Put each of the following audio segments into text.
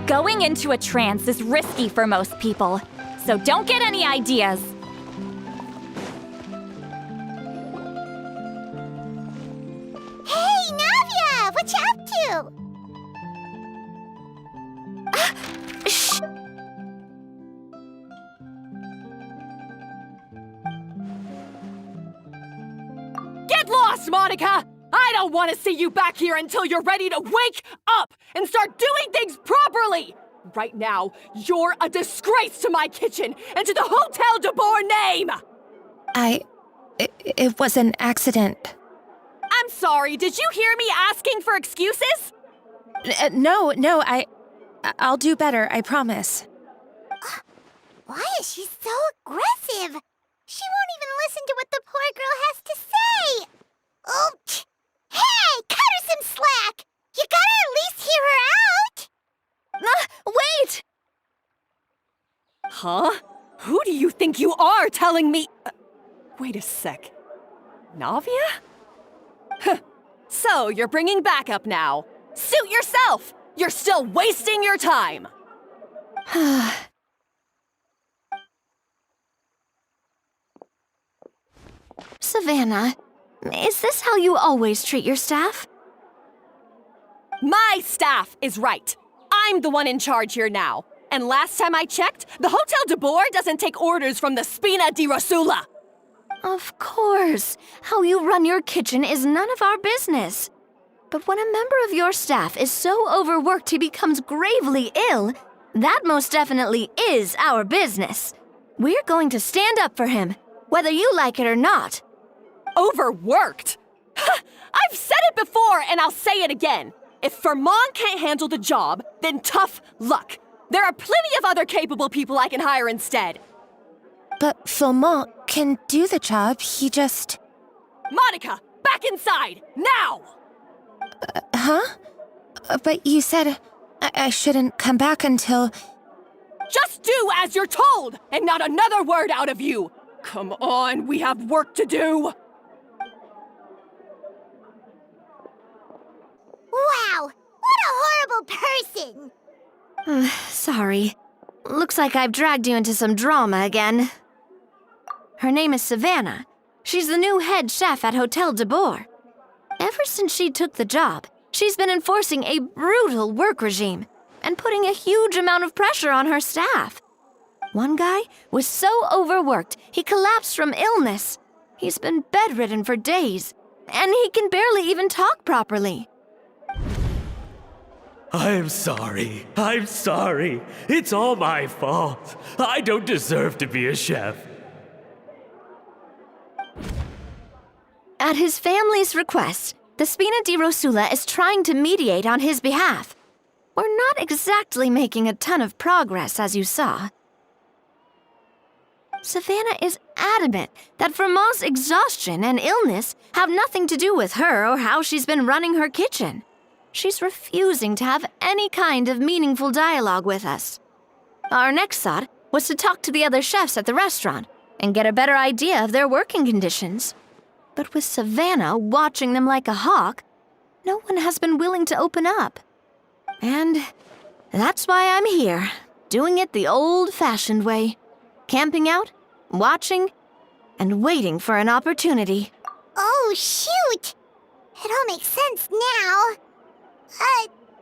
Going into a trance is risky for most people, so don't get any ideas. Hey, Navia! What you up to? Shh! Get lost, Monica! I don't want to see you back here until you're ready to wake up and start doing things properly! Right now, you're a disgrace to my kitchen and to the Hotel de Boer name! It was an accident. I'm sorry, did you hear me asking for excuses? No, I'll do better, I promise. Why is she so aggressive? She won't even listen to what the poor girl has to say. Oh, hey, cut her some slack! You gotta at least hear her out! Wait! Huh? Who do you think you are telling me? Wait a sec. Navia? Huh. So, you're bringing backup now. Suit yourself! You're still wasting your time! Savannah, is this how you always treat your staff? My staff is right. I'm the one in charge here now. And last time I checked, the Hotel de Boer doesn't take orders from the Spina di Rosula. Of course. How you run your kitchen is none of our business. But when a member of your staff is so overworked he becomes gravely ill, that most definitely is our business. We're going to stand up for him, whether you like it or not. Overworked? I've said it before and I'll say it again. If Fermont can't handle the job, then tough luck. There are plenty of other capable people I can hire instead. But Philmont can do the job, he just... Monica, back inside, now! Huh? But you said I shouldn't come back until... Just do as you're told, and not another word out of you! Come on, we have work to do! Wow, what a horrible person! Sorry. Looks like I've dragged you into some drama again. Her name is Savannah. She's the new head chef at Hotel de Boer. Ever since she took the job, she's been enforcing a brutal work regime and putting a huge amount of pressure on her staff. One guy was so overworked, he collapsed from illness. He's been bedridden for days, and he can barely even talk properly. I'm sorry. It's all my fault. I don't deserve to be a chef. At his family's request, the Spina di Rosula is trying to mediate on his behalf. We're not exactly making a ton of progress, as you saw. Savannah is adamant that Vermont's exhaustion and illness have nothing to do with her or how she's been running her kitchen. She's refusing to have any kind of meaningful dialogue with us. Our next thought was to talk to the other chefs at the restaurant and get a better idea of their working conditions. But with Savannah watching them like a hawk, no one has been willing to open up. And that's why I'm here, doing it the old-fashioned way. Camping out, watching, and waiting for an opportunity. Oh, shoot! It all makes sense now.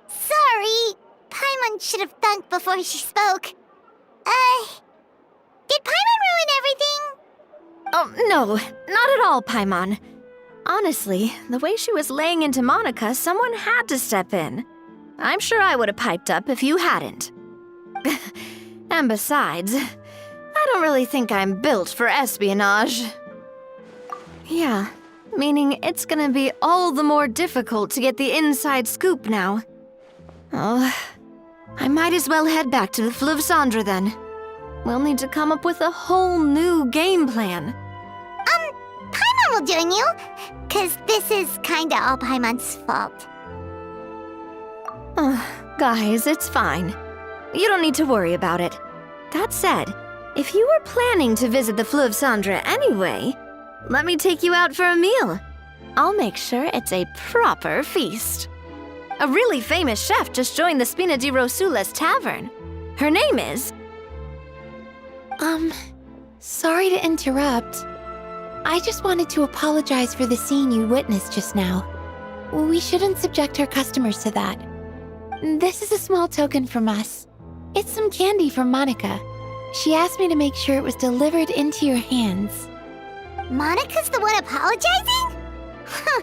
Sorry. Paimon should have thunked before she spoke. Did Paimon ruin everything? Oh, no, not at all, Paimon. Honestly, the way she was laying into Monica, someone had to step in. I'm sure I would have piped up if you hadn't. And besides, I don't really think I'm built for espionage. Yeah, meaning it's gonna be all the more difficult to get the inside scoop now. Oh, I might as well head back to the Fleuve Cendre then. We'll need to come up with a whole new game plan. Paimon will join you, 'cause this is kinda all Paimon's fault. Guys, it's fine. You don't need to worry about it. That said, if you were planning to visit the Fleuve Cendre anyway, let me take you out for a meal. I'll make sure it's a proper feast. A really famous chef just joined the Spina di Rosula's tavern. Her name is... Sorry to interrupt. I just wanted to apologize for the scene you witnessed just now. We shouldn't subject our customers to that. This is a small token from us. It's some candy from Monica. She asked me to make sure it was delivered into your hands. Monica's the one apologizing? Huh.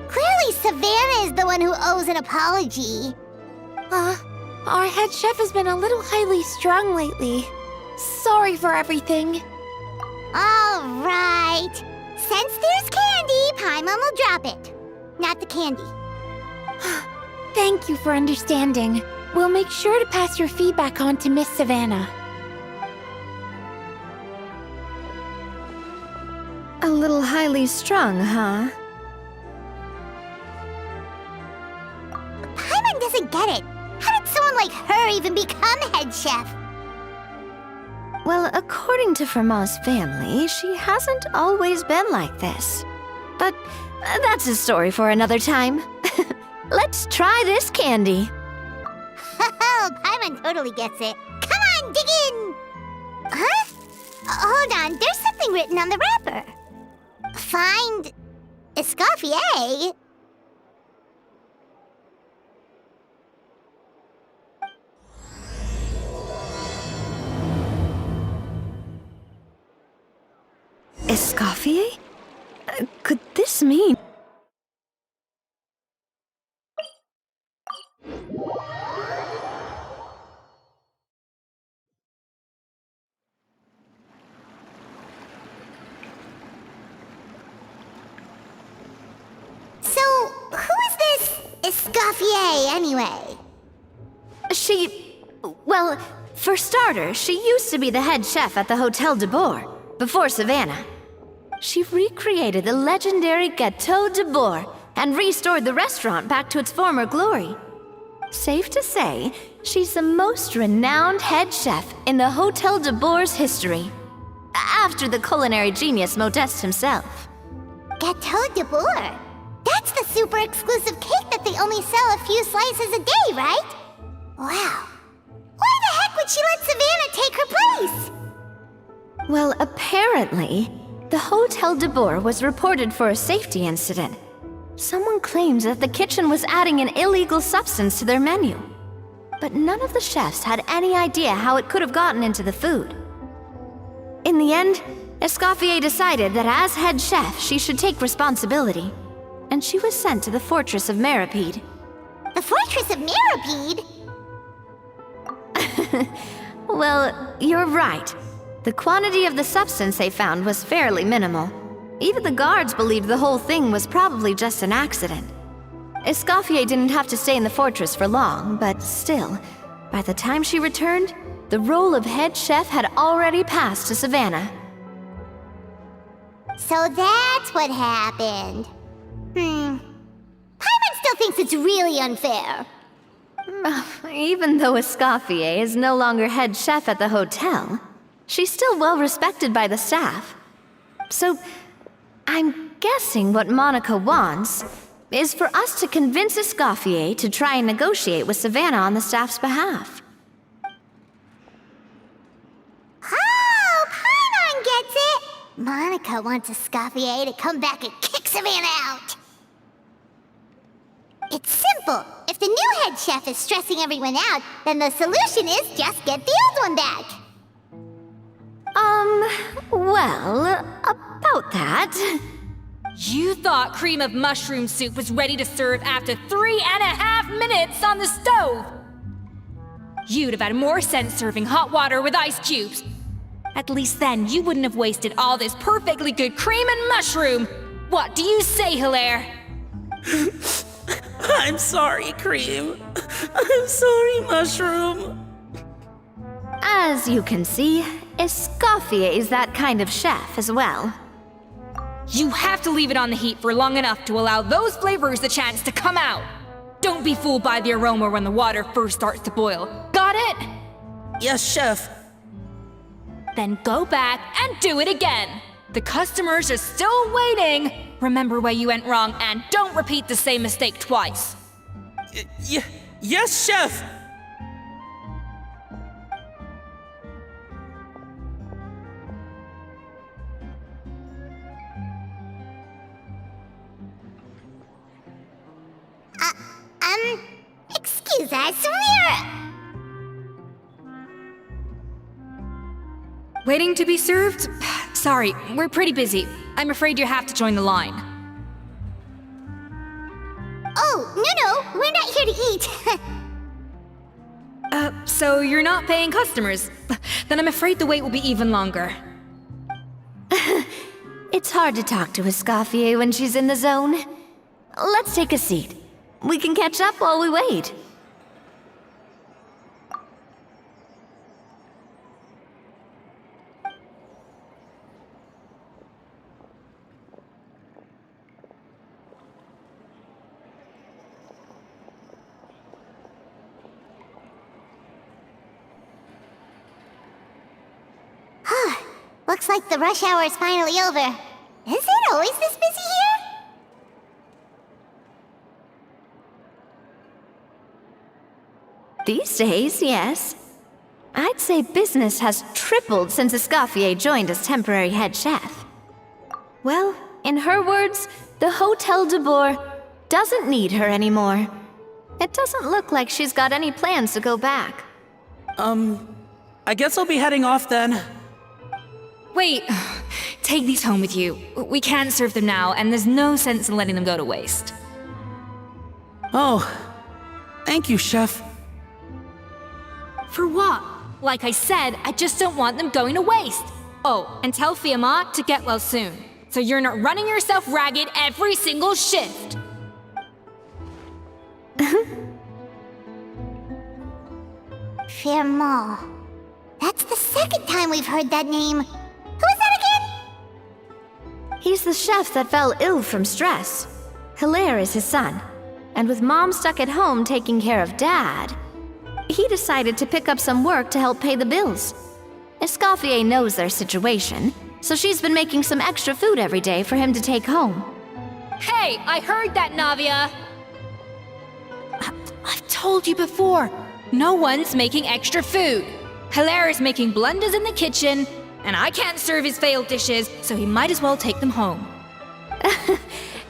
Clearly Savannah is the one who owes an apology. Our head chef has been a little highly strung lately. Sorry for everything. All right. Since there's candy, Paimon will drop it. Not the candy. Thank you for understanding. We'll make sure to pass your feedback on to Miss Savannah. A little highly strung, huh? Paimon doesn't get it. How did someone like her even become head chef? Well, according to Fermat's family, she hasn't always been like this. But that's a story for another time. Let's try this candy. Oh, Paimon totally gets it. Come on, dig in! Huh? Hold on, there's something written on the wrapper. Find... Escoffier? Escoffier? Could this mean... So, who is this Escoffier, anyway? Well, for starters, she used to be the head chef at the Hotel de Boer, before Savannah. She recreated the legendary Gâteau de Boer and restored the restaurant back to its former glory. Safe to say, she's the most renowned head chef in the Hotel de Boer's history, after the culinary genius Modeste himself. Gâteau de Boer? That's the super exclusive cake that they only sell a few slices a day, right? Wow. Why the heck would she let Savannah take her place? Well, apparently, the Hotel de Boer was reported for a safety incident. Someone claims that the kitchen was adding an illegal substance to their menu. But none of the chefs had any idea how it could have gotten into the food. In the end, Escoffier decided that as head chef, she should take responsibility. And she was sent to the Fortress of Meripede. The Fortress of Meripede? Well, you're right. The quantity of the substance they found was fairly minimal. Even the guards believed the whole thing was probably just an accident. Escoffier didn't have to stay in the fortress for long, but still, by the time she returned, the role of head chef had already passed to Savannah. So that's what happened. Paimon still thinks it's really unfair. Even though Escoffier is no longer head chef at the hotel, she's still well respected by the staff. So, I'm guessing what Monica wants is for us to convince Escoffier to try and negotiate with Savannah on the staff's behalf. Oh, Paimon gets it! Monica wants Escoffier to come back and kick Savannah out. It's simple. If the new head chef is stressing everyone out, then the solution is just get the old one back. Well, about that... You thought cream of mushroom soup was ready to serve after 3.5 minutes on the stove! You'd have had more sense serving hot water with ice cubes. At least then you wouldn't have wasted all this perfectly good cream and mushroom! What do you say, Hilaire? I'm sorry, Cream. I'm sorry, Mushroom. As you can see, Escoffier is that kind of chef as well. You have to leave it on the heat for long enough to allow those flavors the chance to come out. Don't be fooled by the aroma when the water first starts to boil. Got it? Yes, Chef. Then go back and do it again. The customers are still waiting. Remember where you went wrong and don't repeat the same mistake twice. Yes, Chef! Excuse us, we're... Waiting to be served? Sorry, we're pretty busy. I'm afraid you have to join the line. Oh, no, we're not here to eat. So you're not paying customers? Then I'm afraid the wait will be even longer. It's hard to talk to Escoffier when she's in the zone. Let's take a seat. We can catch up while we wait. Looks like the rush hour is finally over. Is it always this busy here? These days, yes. I'd say business has tripled since Escoffier joined as temporary head chef. Well, in her words, the Hotel de Boer doesn't need her anymore. It doesn't look like she's got any plans to go back. I guess I'll be heading off then. Wait, take these home with you. We can't serve them now, and there's no sense in letting them go to waste. Oh, thank you, Chef. For what? Like I said, I just don't want them going to waste. Oh, and tell Fiamma to get well soon, so you're not running yourself ragged every single shift. Fiamma. That's the second time we've heard that name. Who is that again? He's the chef that fell ill from stress. Hilaire is his son. And with Mom stuck at home taking care of Dad, he decided to pick up some work to help pay the bills. Escoffier knows their situation, so she's been making some extra food every day for him to take home. Hey, I heard that, Navia! I've told you before, no one's making extra food. Hilaire is making blunders in the kitchen, and I can't serve his failed dishes, so he might as well take them home.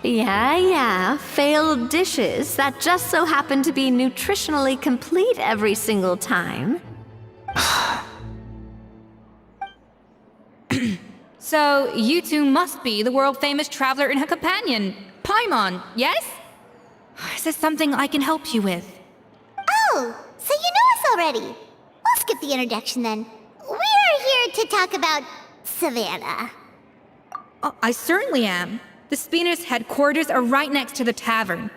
Yeah, failed dishes that just so happen to be nutritionally complete every single time. So, you two must be the world-famous traveler and her companion, Paimon, yes? Is there something I can help you with? Oh, so you know us already. We'll skip the introduction then. We're here to talk about Savannah. Oh, I certainly am. The Spina's headquarters are right next to the tavern.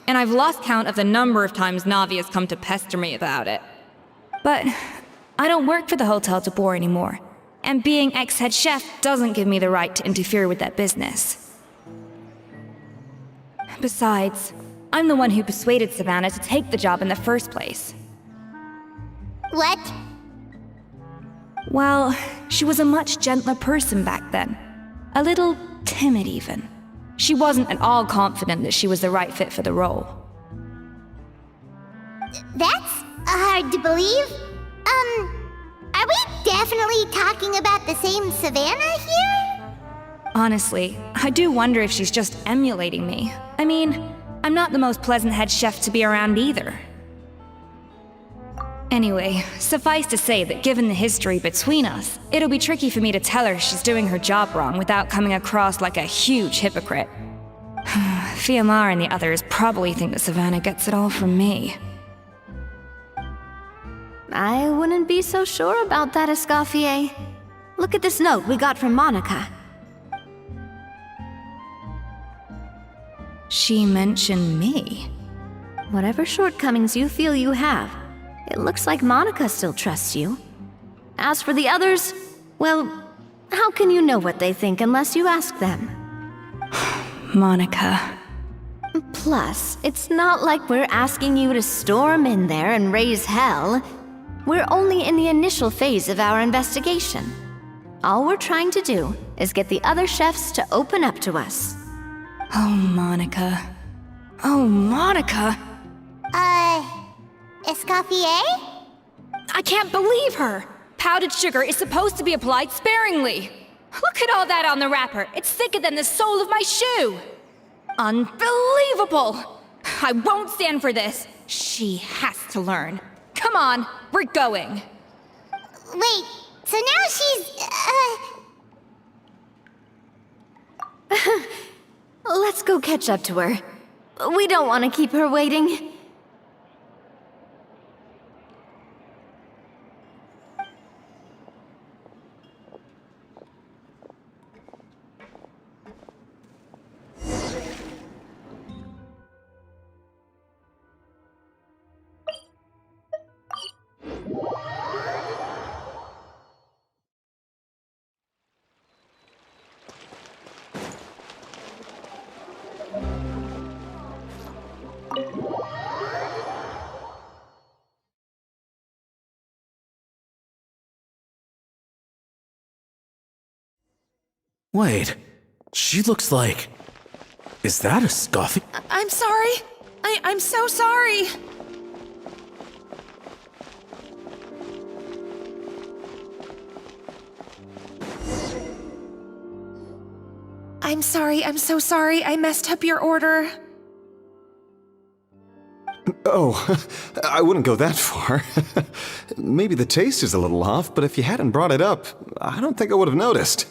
And I've lost count of the number of times Navi has come to pester me about it. But I don't work for the Hotel de Boer anymore. And being ex-head chef doesn't give me the right to interfere with that business. Besides, I'm the one who persuaded Savannah to take the job in the first place. What? Well, she was a much gentler person back then. A little timid, even. She wasn't at all confident that she was the right fit for the role. That's hard to believe. Are we definitely talking about the same Savannah here? Honestly, I do wonder if she's just emulating me. I mean, I'm not the most pleasant head chef to be around either. Anyway, suffice to say that given the history between us, it'll be tricky for me to tell her she's doing her job wrong without coming across like a huge hypocrite. Fiamma and the others probably think that Savannah gets it all from me. I wouldn't be so sure about that, Escoffier. Look at this note we got from Monica. She mentioned me. Whatever shortcomings you feel you have, it looks like Monica still trusts you. As for the others, well, how can you know what they think unless you ask them? Monica. Plus, it's not like we're asking you to storm in there and raise hell. We're only in the initial phase of our investigation. All we're trying to do is get the other chefs to open up to us. Oh, Monica. Oh, Monica! Escoffier? I can't believe her! Powdered sugar is supposed to be applied sparingly. Look at all that on the wrapper. It's thicker than the sole of my shoe. Unbelievable! I won't stand for this. She has to learn. Come on, we're going. Wait, so now she's, Let's go catch up to her. We don't want to keep her waiting. Wait, she looks like... Is that a scoffy? I'm sorry. I'm so sorry. I'm sorry, I'm so sorry. I messed up your order. Oh, I wouldn't go that far. Maybe the taste is a little off, but if you hadn't brought it up, I don't think I would have noticed.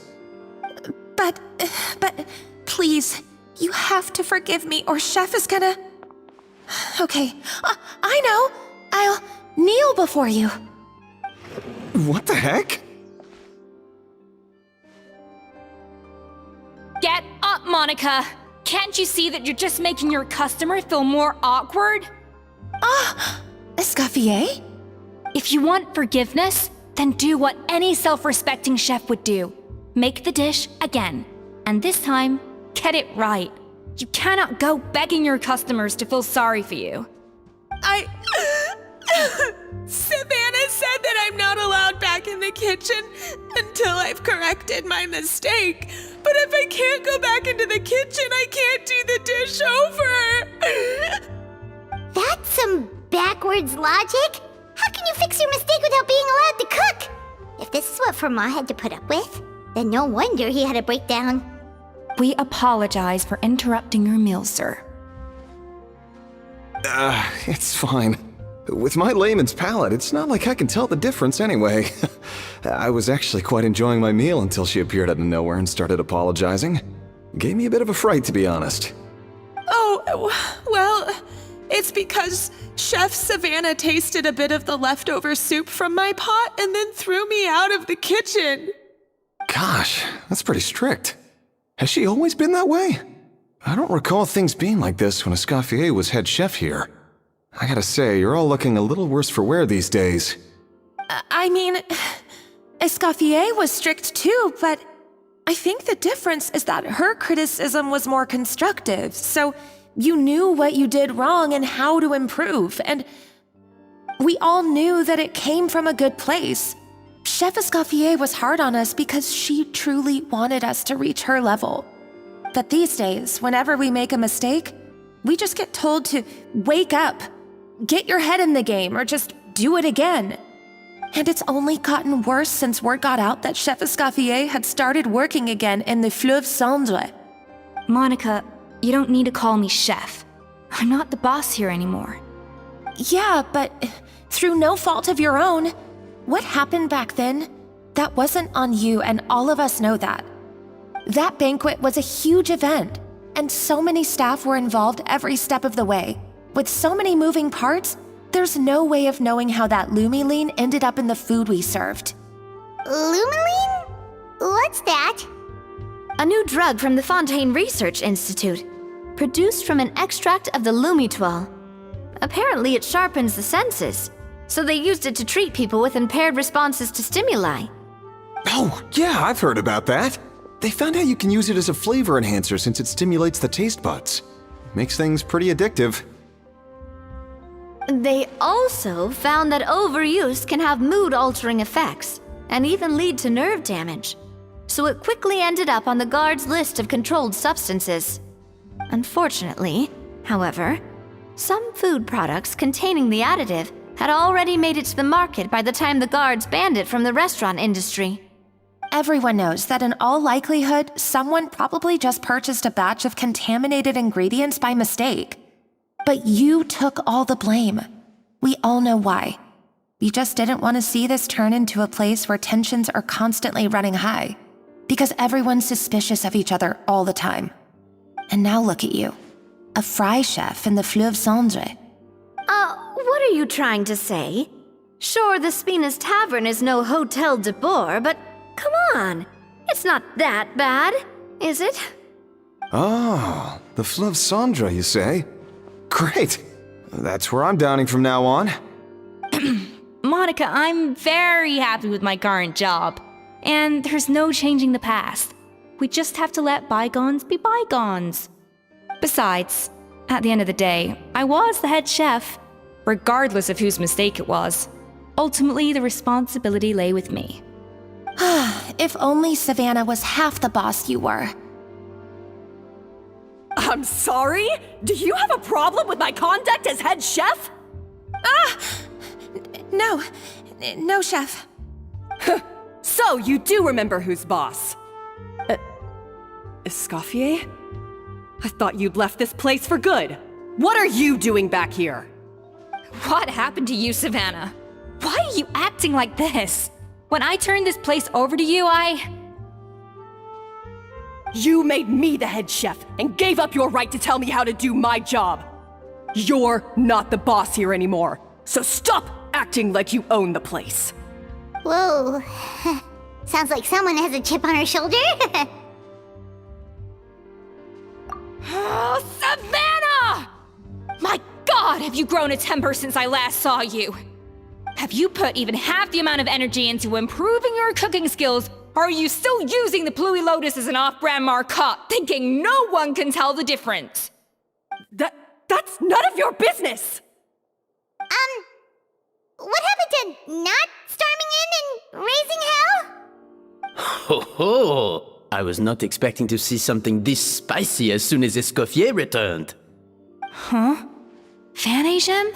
But, please, you have to forgive me or Chef is gonna... Okay, I know. I'll kneel before you. What the heck? Get up, Monica! Can't you see that you're just making your customer feel more awkward? Escoffier? If you want forgiveness, then do what any self-respecting chef would do. Make the dish again. And this time, get it right. You cannot go begging your customers to feel sorry for you. Savannah said that I'm not allowed back in the kitchen until I've corrected my mistake. But if I can't go back into the kitchen, I can't do the dish over. that's some backwards logic. How can you fix your mistake without being allowed to cook? If this is what Fermat had to put up with, then no wonder he had a breakdown. We apologize for interrupting your meal, sir. It's fine. With my layman's palate, it's not like I can tell the difference anyway. I was actually quite enjoying my meal until she appeared out of nowhere and started apologizing. Gave me a bit of a fright, to be honest. Oh, well, it's because Chef Savannah tasted a bit of the leftover soup from my pot and then threw me out of the kitchen. Gosh, that's pretty strict. Has she always been that way? I don't recall things being like this when Escoffier was head chef here. I gotta say, you're all looking a little worse for wear these days. I mean, Escoffier was strict too, but I think the difference is that her criticism was more constructive, so you knew what you did wrong and how to improve, and we all knew that it came from a good place. Chef Escoffier was hard on us because she truly wanted us to reach her level. But these days, whenever we make a mistake, we just get told to wake up, get your head in the game, or just do it again. And it's only gotten worse since word got out that Chef Escoffier had started working again in the Fleuve Cendre. Monica, you don't need to call me chef. I'm not the boss here anymore. Yeah, but through no fault of your own, what happened back then, that wasn't on you, and all of us know that. That banquet was a huge event, and so many staff were involved every step of the way. With so many moving parts, there's no way of knowing how that Lumiline ended up in the food we served. Lumiline? What's that? A new drug from the Fontaine Research Institute, produced from an extract of the Lumitoile. Apparently it sharpens the senses, so they used it to treat people with impaired responses to stimuli. Oh, yeah, I've heard about that. They found out you can use it as a flavor enhancer since it stimulates the taste buds. Makes things pretty addictive. They also found that overuse can have mood-altering effects, and even lead to nerve damage. So it quickly ended up on the guard's list of controlled substances. Unfortunately, however, Some food products containing the additive had already made it to the market by the time the guards banned it from the restaurant industry. Everyone knows that in all likelihood, someone probably just purchased a batch of contaminated ingredients by mistake. But you took all the blame. We all know why. You just didn't want to see this turn into a place where tensions are constantly running high, because everyone's suspicious of each other all the time. And now look at you, a fry chef in the Fleuve Cendre. What are you trying to say? Sure, the Spina's Tavern is no Hotel de Boer, but come on, it's not that bad, is it? Oh, the Fleuve Cendre, you say? Great. That's where I'm dining from now on. Monica, I'm very happy with my current job. And there's no changing the past. We just have to let bygones be bygones. Besides, at the end of the day, I was the head chef, regardless of whose mistake it was. Ultimately, the responsibility lay with me. If only Savannah was half the boss you were. I'm sorry? Do you have a problem with my conduct as head chef? No, chef. So, you do remember who's boss? Escoffier? I thought you'd left this place for good. What are you doing back here? What happened to you, Savannah? Why are you acting like this? When I turned this place over to you, You made me the head chef and gave up your right to tell me how to do my job. You're not the boss here anymore, so stop acting like you own the place. Whoa. Sounds like someone has a chip on her shoulder. Oh, Savannah! My God, have you grown a temper since I last saw you? Have you put even half the amount of energy into improving your cooking skills, or are you still using the Pluie Lotus as an off-brand marcotte, thinking no one can tell the difference? That's none of your business! What happened to not storming in and raising hell? Ho ho! I was not expecting to see something this spicy as soon as Escoffier returned. Huh? Fan-Asian?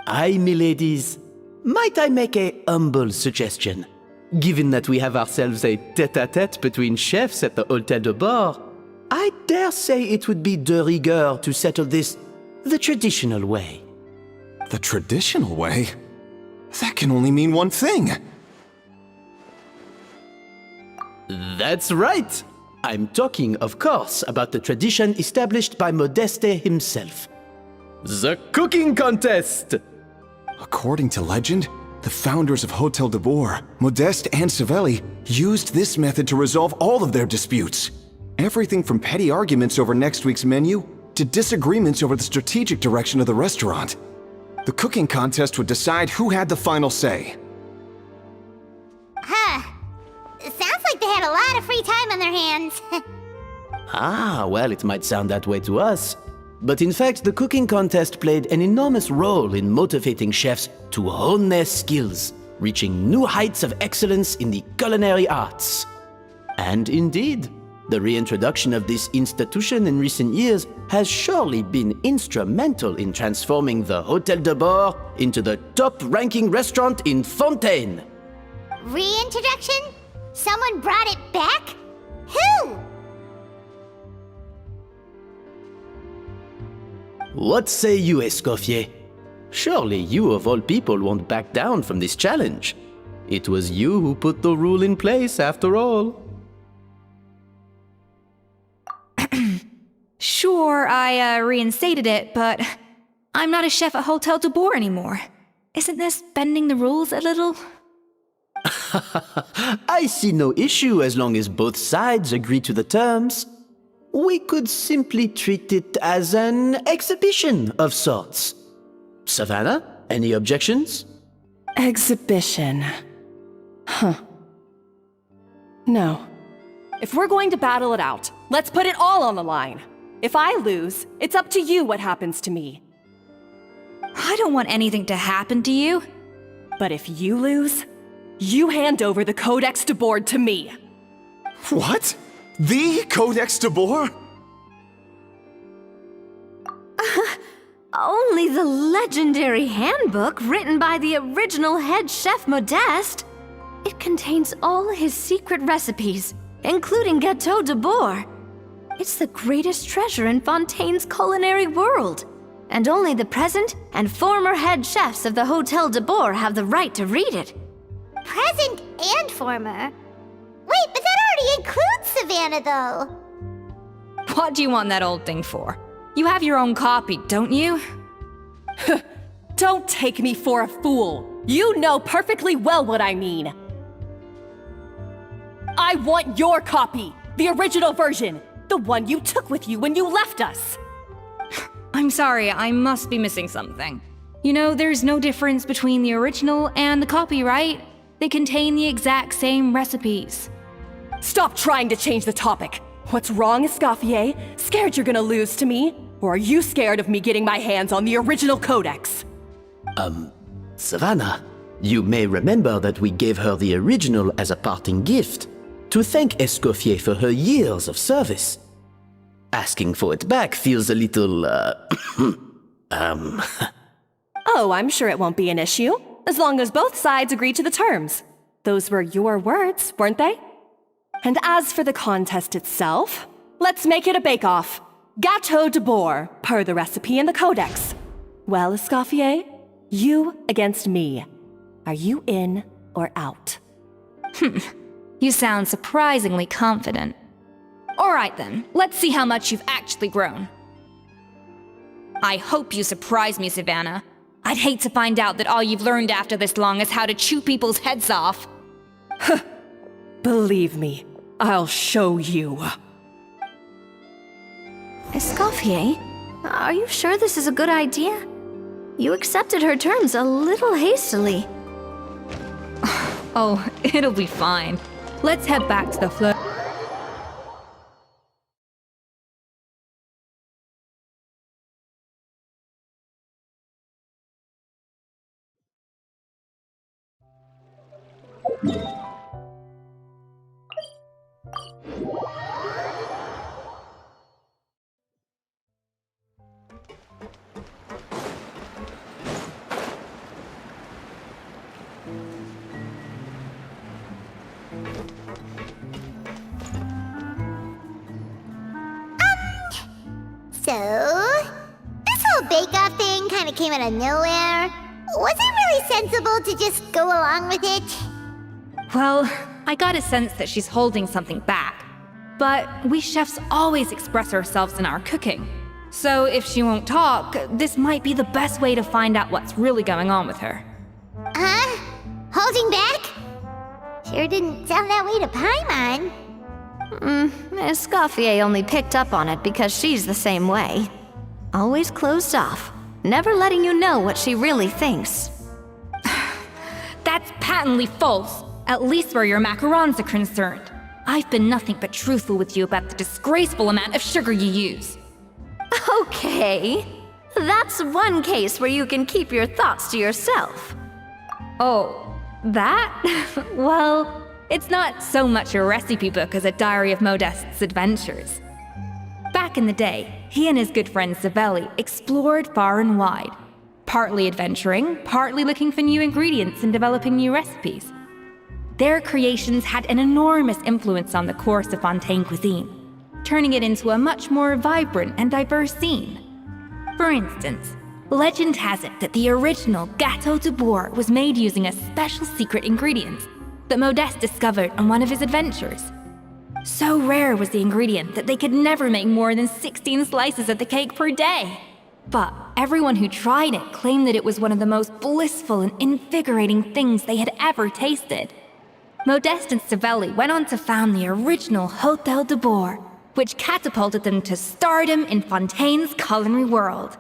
Aye, miladies. Might I make a humble suggestion? Given that we have ourselves a tête-à-tête between chefs at the Hôtel de Bord, I dare say it would be de rigueur to settle this the traditional way. The traditional way? That can only mean one thing. That's right! I'm talking, of course, about the tradition established by Modeste himself. The cooking contest! According to legend, the founders of Hotel de Boer, Modeste and Savelli, used this method to resolve all of their disputes. Everything from petty arguments over next week's menu to disagreements over the strategic direction of the restaurant. The cooking contest would decide who had the final say. Sounds like they had a lot of free time on their hands. Ah, well, it might sound that way to us. But in fact, the cooking contest played an enormous role in motivating chefs to hone their skills, reaching new heights of excellence in the culinary arts. And indeed, the reintroduction of this institution in recent years has surely been instrumental in transforming the Hôtel de Bord into the top-ranking restaurant in Fontaine. Reintroduction? Someone brought it back? Who? What say you, Escoffier? Surely you of all people won't back down from this challenge. It was you who put the rule in place, after all. Sure, I reinstated it, but I'm not a chef at Hotel de Boer anymore. Isn't this bending the rules a little? I see no issue as long as both sides agree to the terms. We could simply treat it as an exhibition of sorts. Savannah, any objections? Exhibition. Huh. No. If we're going to battle it out, let's put it all on the line. If I lose, it's up to you what happens to me. I don't want anything to happen to you. But if you lose, you hand over the Codex de Board to me. What? The Codex de Boer? the legendary handbook written by the original head chef Modeste. It contains all his secret recipes, including Gâteau de Bourg. It's the greatest treasure in Fontaine's culinary world, and only the present and former head chefs of the Hotel de Bourg have the right to read it. Present and former? Wait, but that already includes Savannah, though. What do you want that old thing for? You have your own copy, don't you? Don't take me for a fool. You know perfectly well what I mean. I want your copy, the original version, the one you took with you when you left us. I'm sorry, I must be missing something. You know, there's no difference between the original and the copy, right? They contain the exact same recipes. Stop trying to change the topic. What's wrong, Escoffier? Scared you're gonna lose to me? Or are you scared of me getting my hands on the original codex? Savannah, you may remember that we gave her the original as a parting gift, to thank Escoffier for her years of service. Asking for it back feels a little, Oh, I'm sure it won't be an issue, as long as both sides agree to the terms. Those were your words, weren't they? And as for the contest itself, let's make it a bake-off. Gâteau de Bourg, per the recipe in the codex. Well, Escoffier, you against me. Are you in or out? You sound surprisingly confident. Alright then, let's see how much you've actually grown. I hope you surprise me, Savannah. I'd hate to find out that all you've learned after this long is how to chew people's heads off. Believe me, I'll show you. Escoffier, are you sure this is a good idea? You accepted her terms a little hastily. Oh, it'll be fine. Let's head back to the floor. So, this whole bake-off thing kind of came out of nowhere. Was it really sensible to just go along with it? Well, I got a sense that she's holding something back. But we chefs always express ourselves in our cooking. So if she won't talk, this might be the best way to find out what's really going on with her. Huh? Holding back? Sure didn't sound that way to Paimon. Escoffier only picked up on it because she's the same way. Always closed off, never letting you know what she really thinks. That's patently false, at least where your macarons are concerned. I've been nothing but truthful with you about the disgraceful amount of sugar you use. Okay, that's one case where you can keep your thoughts to yourself. Oh, that? Well, it's not so much a recipe book as a diary of Modeste's adventures. Back in the day, he and his good friend Savelli explored far and wide, partly adventuring, partly looking for new ingredients and developing new recipes. Their creations had an enormous influence on the course of Fontaine cuisine, turning it into a much more vibrant and diverse scene. For instance, legend has it that the original Gâteau de Bourg was made using a special secret ingredient that Modeste discovered on one of his adventures. So rare was the ingredient that they could never make more than 16 slices of the cake per day. But everyone who tried it claimed that it was one of the most blissful and invigorating things they had ever tasted. Modeste and Savelli went on to found the original Hotel de Bourg, which catapulted them to stardom in Fontaine's culinary world.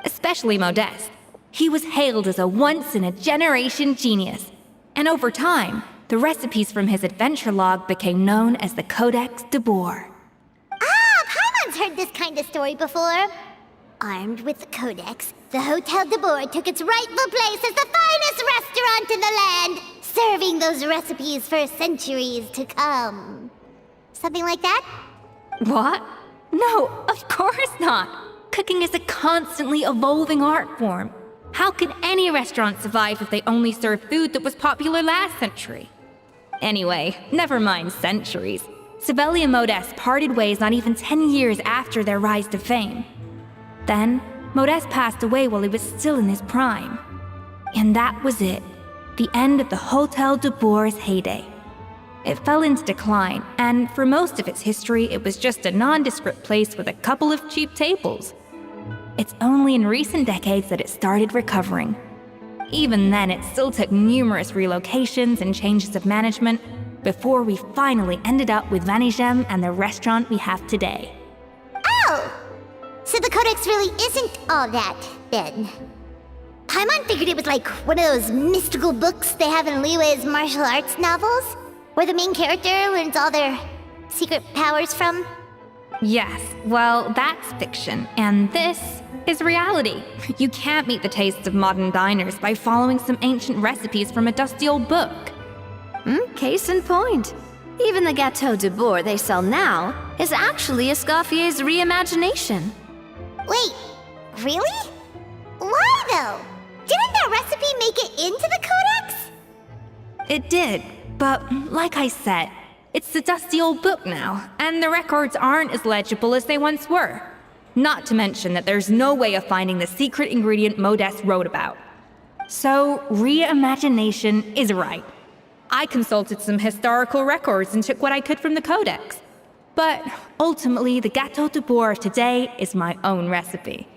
Especially Modeste. He was hailed as a once-in-a-generation genius, and over time, the recipes from his adventure log became known as the Codex de Bourg. Ah, Paimon's heard this kind of story before. Armed with the Codex, the Hotel de Bourg took its rightful place as the finest restaurant in the land, serving those recipes for centuries to come. Something like that? What? No, of course not. cooking is a constantly evolving art form. How could any restaurant survive if they only served food that was popular last century? Anyway, never mind centuries. Sibeli and Modeste parted ways not even 10 years after their rise to fame. Then, Modeste passed away while he was still in his prime. And that was it. The end of the Hotel de Boer's heyday. It fell into decline, and for most of its history, it was just a nondescript place with a couple of cheap tables. It's only in recent decades that it started recovering. Even then, it still took numerous relocations and changes of management before we finally ended up with Vanigem and the restaurant we have today. Oh! So the Codex really isn't all that, then. Paimon figured it was like one of those mystical books they have in Liyue's martial arts novels, where the main character learns all their secret powers from. Yes, well, that's fiction, and this is reality. You can't meet the tastes of modern diners by following some ancient recipes from a dusty old book. Case in point. Even the Gâteau de Boer they sell now is actually Escoffier's reimagination. Wait, really? Why though? Didn't that recipe make it into the Codex? It did, but like I said, it's a dusty old book now, and the records aren't as legible as they once were. Not to mention that there's no way of finding the secret ingredient Modeste wrote about. So, reimagination is right. I consulted some historical records and took what I could from the Codex. But ultimately, the Gâteau de Boer of today is my own recipe.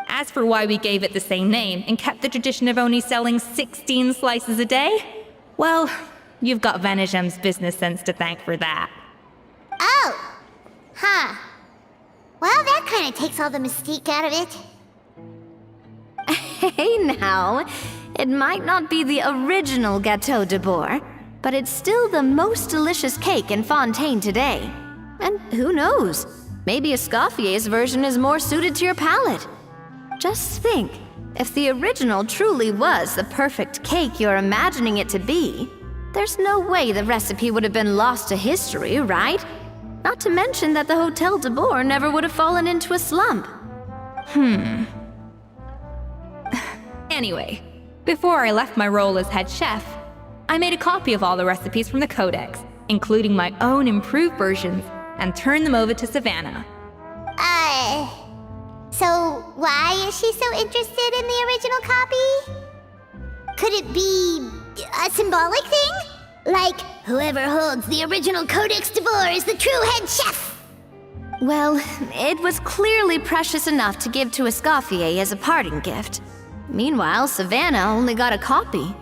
As for why we gave it the same name and kept the tradition of only selling 16 slices a day, well, you've got Vanigem's business sense to thank for that. Oh! Huh. Well, that kind of takes all the mystique out of it. Hey now, it might not be the original Gâteau de Boer, but it's still the most delicious cake in Fontaine today. And who knows, maybe Escoffier's version is more suited to your palate. Just think, if the original truly was the perfect cake you're imagining it to be, there's no way the recipe would have been lost to history, right? Not to mention that the Hotel de Boer never would have fallen into a slump. Anyway, before I left my role as head chef, I made a copy of all the recipes from the Codex, including my own improved versions, and turned them over to Savannah. So why is she so interested in the original copy? Could it be a symbolic thing? Like, whoever holds the original Codex de Boer is the true head chef? Well, it was clearly precious enough to give to Escoffier as a parting gift. Meanwhile, Savannah only got a copy.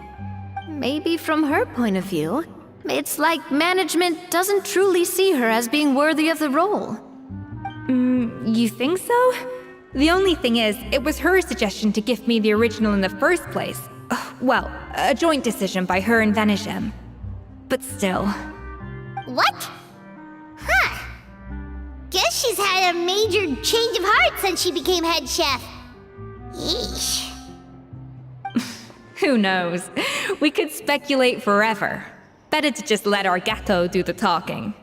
Maybe from her point of view, it's like management doesn't truly see her as being worthy of the role. You think so? The only thing is, it was her suggestion to gift me the original in the first place. Well, a joint decision by her and Vanigem. But still. What? Huh. Guess she's had a major change of heart since she became head chef. Yeesh. Who knows? We could speculate forever. Better to just let our Gâteau do the talking.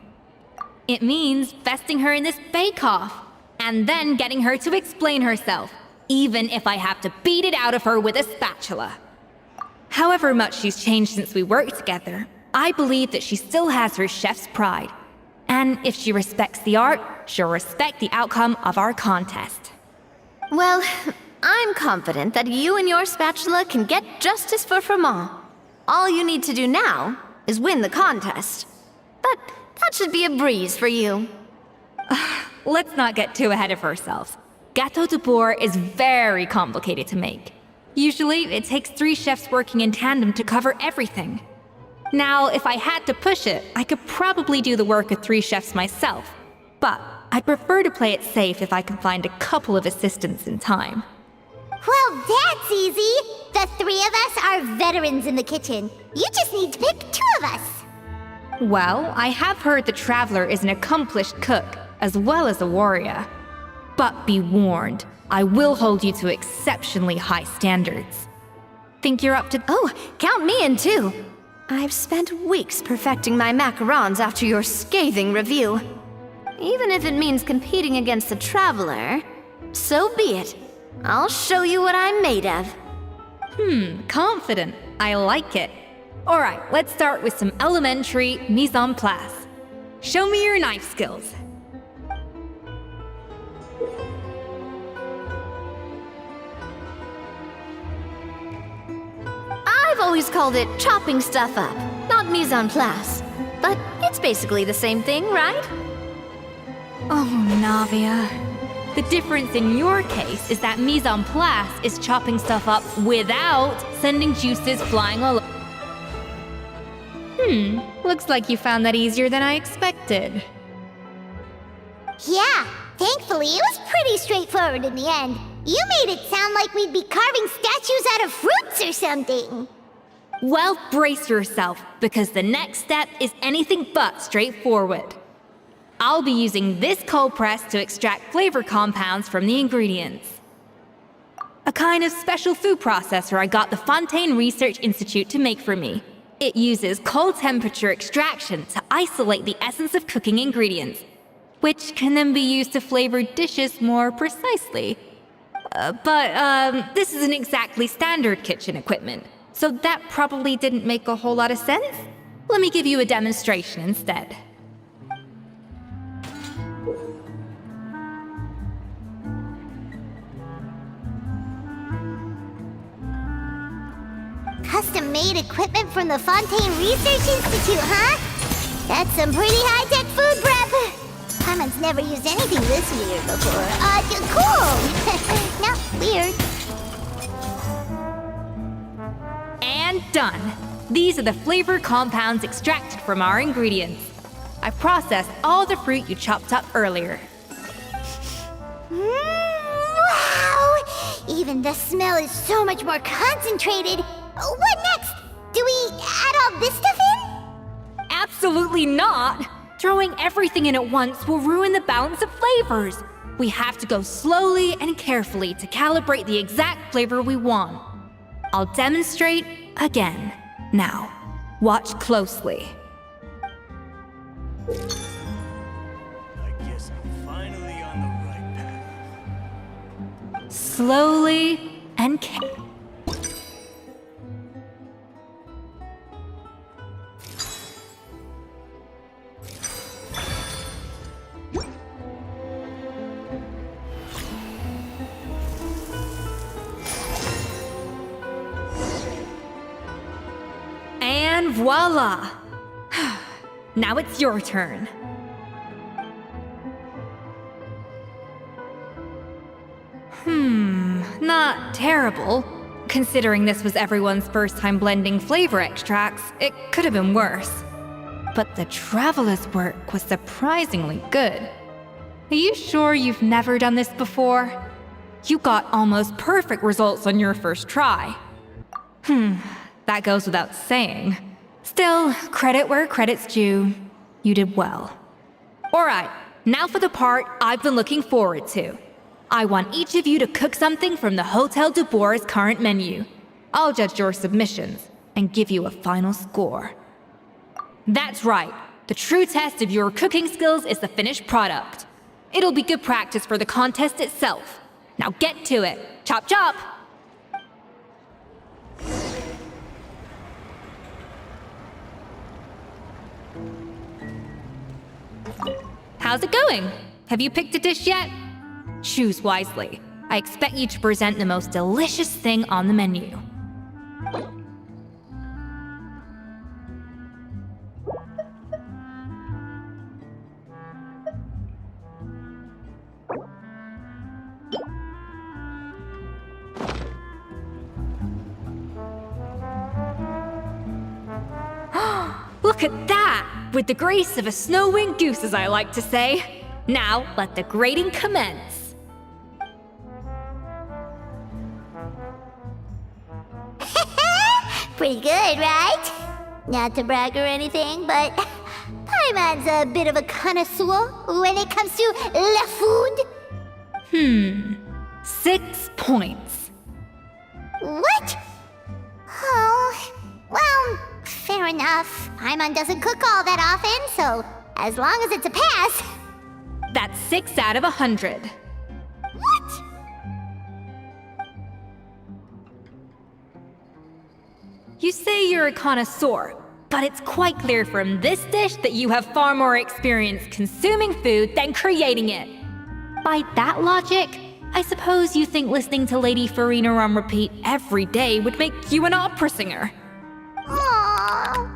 It means besting her in this bake-off, and then getting her to explain herself, even if I have to beat it out of her with a spatula. However much she's changed since we worked together, I believe that she still has her chef's pride. And if she respects the art, she'll respect the outcome of our contest. Well, I'm confident that you and your spatula can get justice for Froment. All you need to do now is win the contest. But that should be a breeze for you. Let's not get too ahead of ourselves. Gâteau de Boer is very complicated to make. Usually, it takes 3 chefs working in tandem to cover everything. Now, if I had to push it, I could probably do the work of 3 chefs myself. But I'd prefer to play it safe if I can find a couple of assistants in time. Well, that's easy. The 3 of us are veterans in the kitchen. You just need to pick 2 of us. Well, I have heard the Traveler is an accomplished cook, as well as a warrior. But be warned, I will hold you to exceptionally high standards. Think you're up to— Oh, count me in too. I've spent weeks perfecting my macarons after your scathing review. Even if it means competing against the Traveler, So be it. I'll show you what I'm made of. Confident. I like it. Alright, let's start with some elementary mise en place. Show me your knife skills. I've always called it chopping stuff up, not mise en place. But it's basically the same thing, right? Oh, Navia. The difference in your case is that mise en place is chopping stuff up without sending juices flying all over. Looks like you found that easier than I expected. Yeah, thankfully it was pretty straightforward in the end. You made it sound like we'd be carving statues out of fruits or something. Well, brace yourself, because the next step is anything but straightforward. I'll be using this cold press to extract flavor compounds from the ingredients. A kind of special food processor I got the Fontaine Research Institute to make for me. It uses cold temperature extraction to isolate the essence of cooking ingredients, which can then be used to flavor dishes more precisely. But this isn't exactly standard kitchen equipment, so that probably didn't make a whole lot of sense. Let me give you a demonstration instead. Custom-made equipment from the Fontaine Research Institute, huh? That's some pretty high-tech food prep. Paimon never used anything this weird before. Cool! No, weird. And done. These are the flavor compounds extracted from our ingredients. I processed all the fruit you chopped up earlier. Wow! Even the smell is so much more concentrated. What next? Do we add all this stuff in? Absolutely not! Throwing everything in at once will ruin the balance of flavors. We have to go slowly and carefully to calibrate the exact flavor we want. I'll demonstrate again. Now, watch closely. I guess I'm finally on the right path. Slowly and carefully. And voila! Now it's your turn. Not terrible. Considering this was everyone's first time blending flavor extracts, it could have been worse. But the Traveler's work was surprisingly good. Are you sure you've never done this before? You got almost perfect results on your first try. That goes without saying. Still, credit where credit's due. You did well. Alright, now for the part I've been looking forward to. I want each of you to cook something from the Hotel de Bois' current menu. I'll judge your submissions and give you a final score. That's right. The true test of your cooking skills is the finished product. It'll be good practice for the contest itself. Now get to it. Chop chop! How's it going? Have you picked a dish yet? Choose wisely. I expect you to present the most delicious thing on the menu. Look at that! With the grace of a snow-winged goose, as I like to say. Now, let the grating commence. Pretty good, right? Not to brag or anything, but Paimon's a bit of a connoisseur when it comes to la food. 6 points. What? Oh, well, fair enough. Paimon doesn't cook all that often, so as long as it's a pass. That's 6 out of 100. What? You say you're a connoisseur, but it's quite clear from this dish that you have far more experience consuming food than creating it. By that logic, I suppose you think listening to Lady Farina on repeat every day would make you an opera singer. Aww.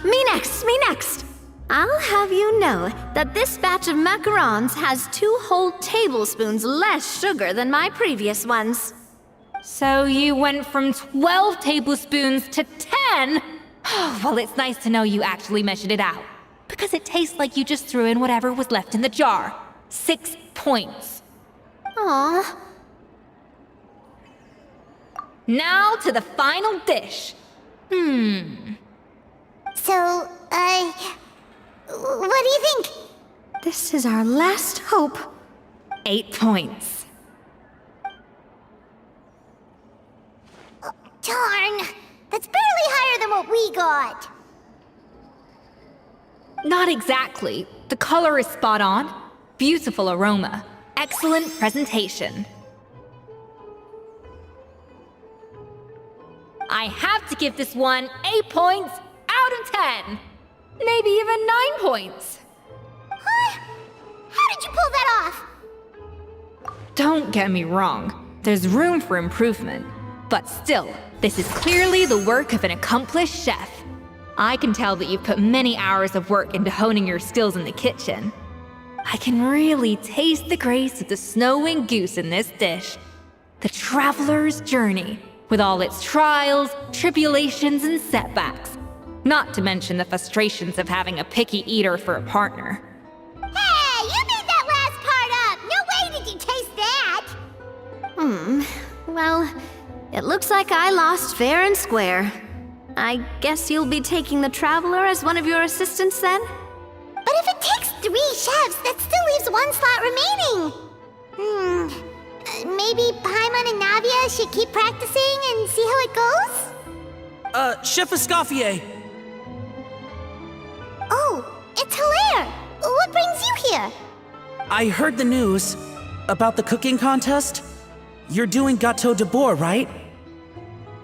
Me next, me next! I'll have you know that this batch of macarons has 2 whole tablespoons less sugar than my previous ones. So you went from 12 tablespoons to 10? Well, it's nice to know you actually measured it out. Because it tastes like you just threw in whatever was left in the jar. 6 points. Aw. Now to the final dish. So, what do you think? This is our last hope. 8 points. Darn, that's barely higher than what we got. Not exactly. The color is spot on. Beautiful aroma. Excellent presentation. I have to give this one 8 points out of 10. Maybe even 9 points. Huh? How did you pull that off? Don't get me wrong. There's room for improvement. But still, this is clearly the work of an accomplished chef. I can tell that you've put many hours of work into honing your skills in the kitchen. I can really taste the grace of the snow-winged goose in this dish. The traveler's journey, with all its trials, tribulations, and setbacks. Not to mention the frustrations of having a picky eater for a partner. Hey, you made that last part up! No way did you taste that! Well, it looks like I lost fair and square. I guess you'll be taking the Traveler as one of your assistants then? But if it takes 3 chefs, that still leaves 1 slot remaining. Maybe Paimon and Navia should keep practicing and see how it goes? Chef Escoffier! Oh, it's Hilaire! What brings you here? I heard the news about the cooking contest. You're doing Gâteau de Bois, right?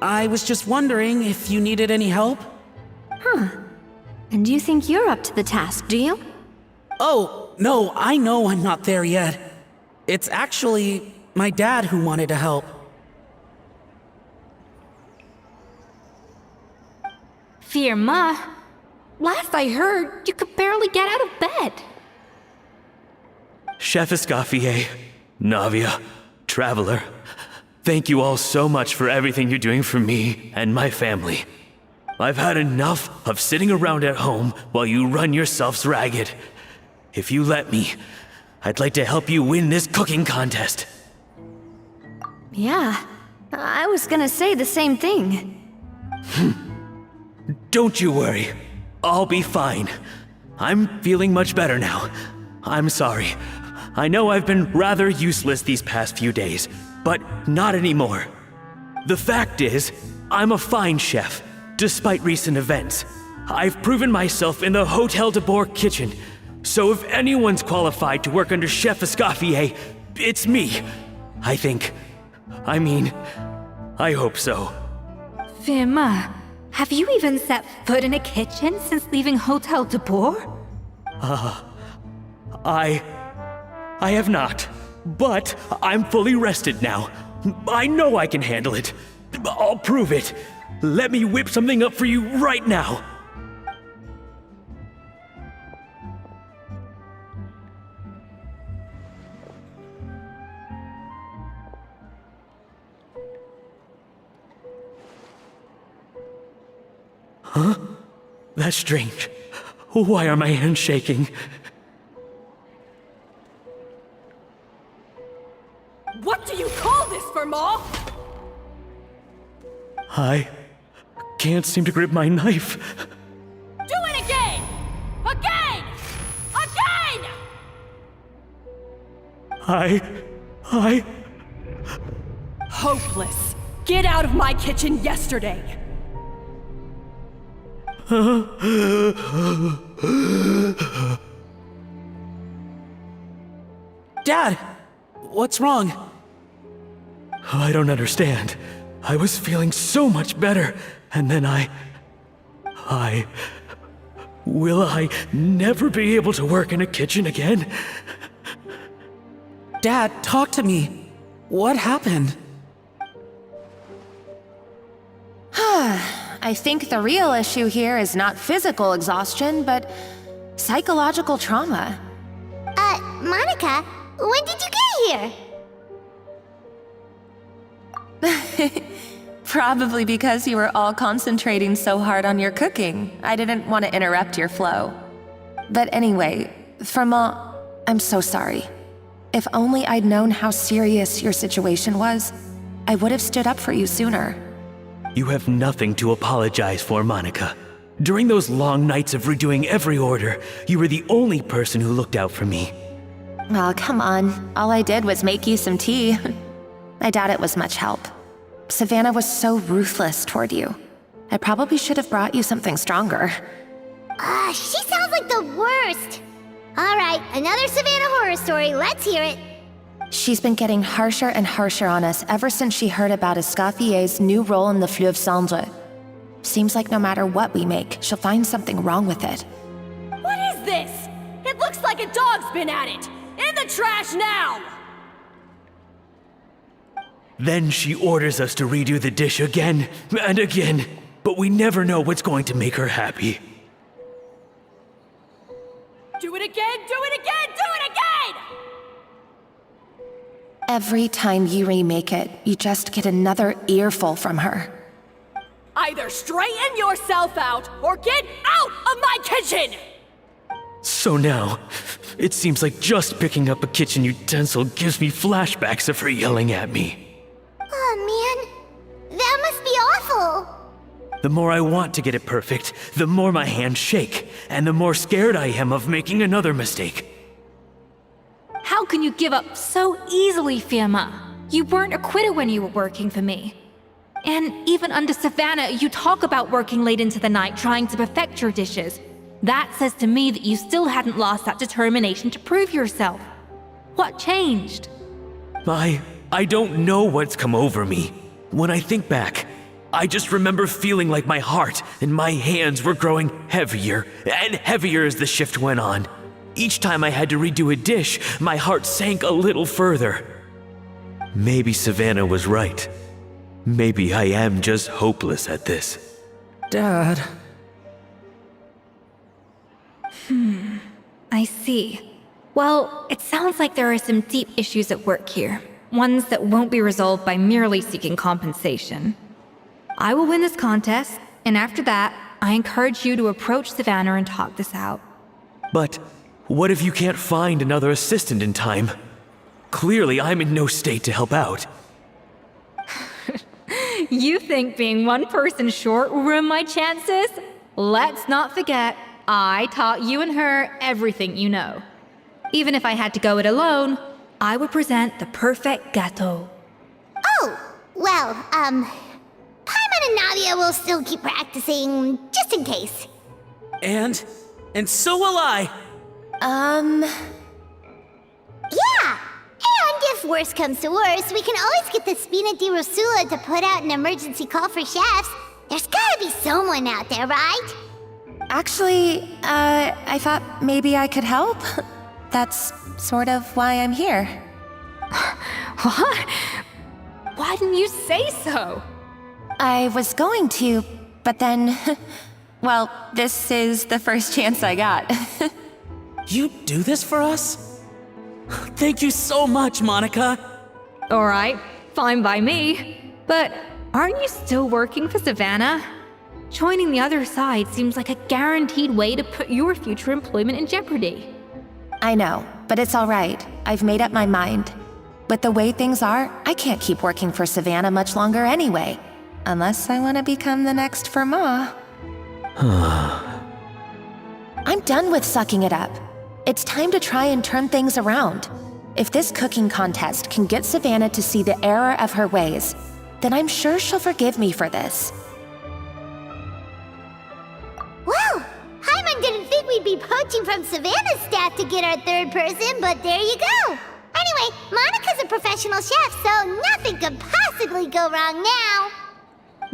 I was just wondering if you needed any help? And you think you're up to the task, do you? Oh, no, I know I'm not there yet. It's actually my dad who wanted to help. Firma, last I heard, you could barely get out of bed. Chef Escoffier, Navia, Traveler, thank you all so much for everything you're doing for me and my family. I've had enough of sitting around at home while you run yourselves ragged. If you let me, I'd like to help you win this cooking contest. Yeah, I was gonna say the same thing. Don't you worry. I'll be fine. I'm feeling much better now. I'm sorry. I know I've been rather useless these past few days, but not anymore. The fact is, I'm a fine chef, despite recent events. I've proven myself in the Hotel de Bois kitchen, so if anyone's qualified to work under Chef Escoffier, it's me. I think. I hope so. Firma, have you even set foot in a kitchen since leaving Hotel de Bois? I have not, but I'm fully rested now. I know I can handle it. I'll prove it. Let me whip something up for you right now. Huh? That's strange. Why are my hands shaking? What do you call this, Firma? I can't seem to grip my knife. Do it again! Again! Again! I... Hopeless. Get out of my kitchen yesterday. Dad, what's wrong? I don't understand. I was feeling so much better, and then Will I never be able to work in a kitchen again? Dad, talk to me. What happened? I think the real issue here is not physical exhaustion, but psychological trauma. Monica, when did you get here? Probably because you were all concentrating so hard on your cooking. I didn't want to interrupt your flow. But anyway, Firma, I'm so sorry. If only I'd known how serious your situation was, I would have stood up for you sooner. You have nothing to apologize for, Monica. During those long nights of redoing every order, you were the only person who looked out for me. Oh, come on. All I did was make you some tea. I doubt it was much help. Savannah was so ruthless toward you. I probably should have brought you something stronger. She sounds like the worst. All right, another Savannah horror story. Let's hear it. She's been getting harsher and harsher on us ever since she heard about Escaffier's new role in the Fleuve Cendre. Seems like no matter what we make, she'll find something wrong with it. What is this? It looks like a dog's been at it! In the trash now! Then she orders us to redo the dish again and again, but we never know what's going to make her happy. Do it again, do it again, do it again! Every time you remake it, you just get another earful from her. Either straighten yourself out, or get out of my kitchen! So now, it seems like just picking up a kitchen utensil gives me flashbacks of her yelling at me. Oh man, that must be awful. The more I want to get it perfect, the more my hands shake, and the more scared I am of making another mistake. How can you give up so easily, Firma? You weren't a quitter when you were working for me. And even under Savannah, you talk about working late into the night trying to perfect your dishes. That says to me that you still hadn't lost that determination to prove yourself. What changed? I don't know what's come over me. When I think back, I just remember feeling like my heart and my hands were growing heavier and heavier as the shift went on. Each time I had to redo a dish, my heart sank a little further. Maybe Savannah was right. Maybe I am just hopeless at this. Dad. I see. Well, it sounds like there are some deep issues at work here. Ones that won't be resolved by merely seeking compensation. I will win this contest, and after that, I encourage you to approach Savannah and talk this out. But what if you can't find another assistant in time? Clearly, I'm in no state to help out. You think being one person short will ruin my chances? Let's not forget, I taught you and her everything you know. Even if I had to go it alone, I would present the perfect gâteau. Oh, well, Paimon and Nadia will still keep practicing, just in case. And so will I. Yeah! And if worse comes to worse, we can always get the Spina di Rosula to put out an emergency call for chefs. There's gotta be someone out there, right? Actually, I thought maybe I could help. That's sort of why I'm here. What? Why didn't you say so? I was going to, but then... well, this is the first chance I got. You do this for us? Thank you so much, Monica. Alright, fine by me. But aren't you still working for Savannah? Joining the other side seems like a guaranteed way to put your future employment in jeopardy. I know, but it's all right. I've made up my mind. With the way things are, I can't keep working for Savannah much longer anyway. Unless I want to become the next Firma. I'm done with sucking it up. It's time to try and turn things around. If this cooking contest can get Savannah to see the error of her ways, then I'm sure she'll forgive me for this. Well, Paimon didn't think we'd be poaching from Savannah's staff to get our third person, but there you go. Anyway, Monica's a professional chef, so nothing could possibly go wrong now.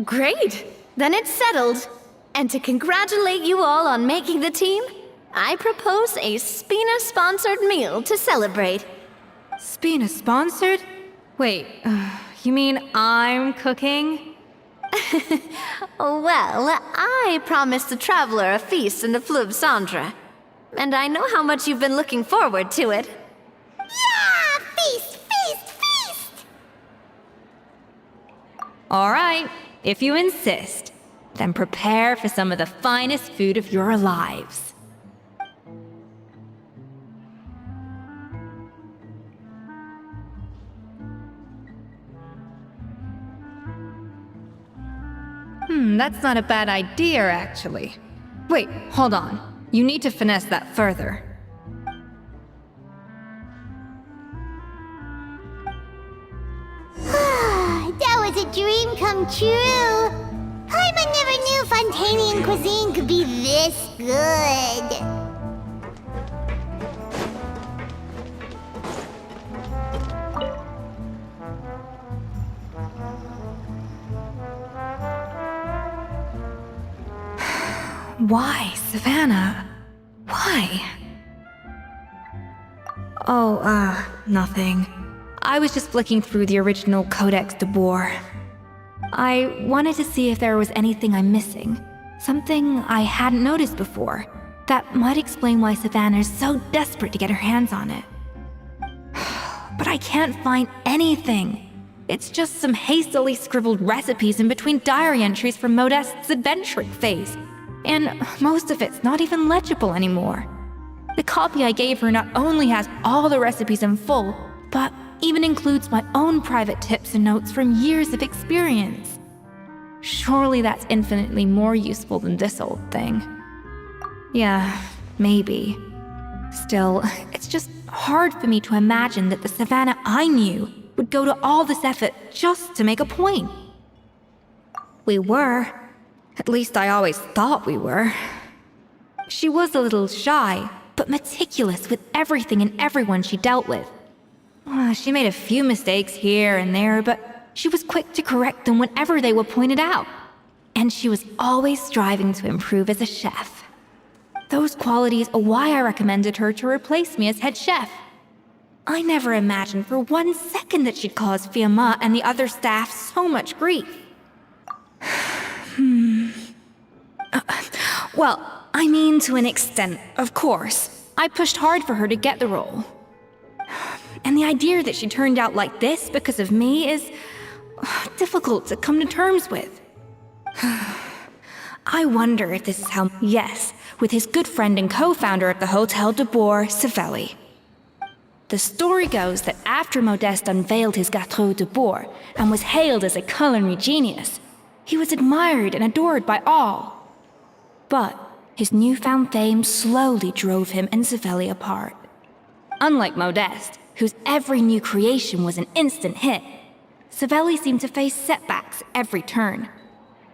Great! Then it's settled. And to congratulate you all on making the team, I propose a Spina-sponsored meal to celebrate. Spina sponsored? Wait, you mean I'm cooking? Well, I promised the traveler a feast in the Fleuve Cendre. And I know how much you've been looking forward to it. Yeah! Feast, feast, feast! All right, if you insist, then prepare for some of the finest food of your lives. That's not a bad idea, actually. Wait, hold on. You need to finesse that further. That was a dream come true. Paimon never knew Fontanian cuisine could be this good. Why, Savannah? Why? Oh, nothing. I was just flicking through the original Codex de Boer. I wanted to see if there was anything I'm missing. Something I hadn't noticed before. That might explain why Savannah's so desperate to get her hands on it. But I can't find anything. It's just some hastily scribbled recipes in between diary entries from Modeste's adventuring phase. And most of it's not even legible anymore. The copy I gave her not only has all the recipes in full, but even includes my own private tips and notes from years of experience. Surely that's infinitely more useful than this old thing. Yeah, maybe. Still, it's just hard for me to imagine that the Savannah I knew would go to all this effort just to make a point. We were. At least I always thought we were. She was a little shy, but meticulous with everything and everyone she dealt with. She made a few mistakes here and there, but she was quick to correct them whenever they were pointed out. And she was always striving to improve as a chef. Those qualities are why I recommended her to replace me as head chef. I never imagined for 1 second that she'd cause Fiamma and the other staff so much grief. Well, I mean to an extent, of course. I pushed hard for her to get the role. And the idea that she turned out like this because of me is difficult to come to terms with. I wonder if this is how... Yes, with his good friend and co-founder of the Hotel de Boer, Savelli. The story goes that after Modeste unveiled his Gâteau de Boer and was hailed as a culinary genius, he was admired and adored by all. But his newfound fame slowly drove him and Savelli apart. Unlike Modeste, whose every new creation was an instant hit, Savelli seemed to face setbacks at every turn.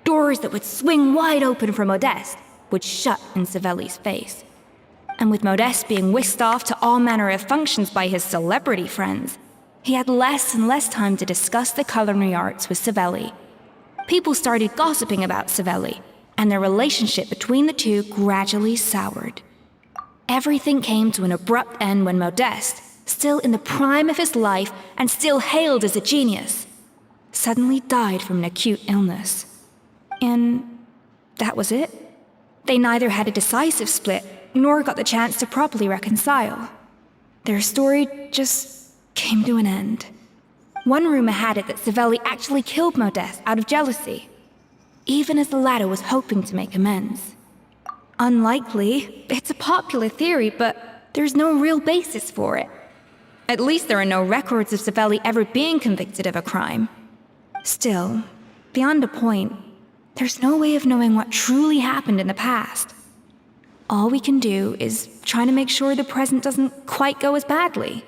Doors that would swing wide open for Modeste would shut in Savelli's face. And with Modeste being whisked off to all manner of functions by his celebrity friends, he had less and less time to discuss the culinary arts with Savelli. People started gossiping about Savelli, and their relationship between the two gradually soured. Everything came to an abrupt end when Modeste, still in the prime of his life and still hailed as a genius, suddenly died from an acute illness. And that was it. They neither had a decisive split nor got the chance to properly reconcile. Their story just came to an end. One rumor had it that Savelli actually killed Modeste out of jealousy, even as the latter was hoping to make amends. Unlikely, it's a popular theory, but there's no real basis for it. At least there are no records of Savelli ever being convicted of a crime. Still, beyond a point, there's no way of knowing what truly happened in the past. All we can do is try to make sure the present doesn't quite go as badly.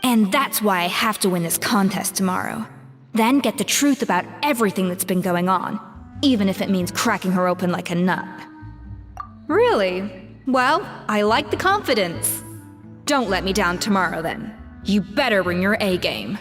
And that's why I have to win this contest tomorrow. Then get the truth about everything that's been going on, even if it means cracking her open like a nut. Really? Well, I like the confidence. Don't let me down tomorrow then. You better bring your A game.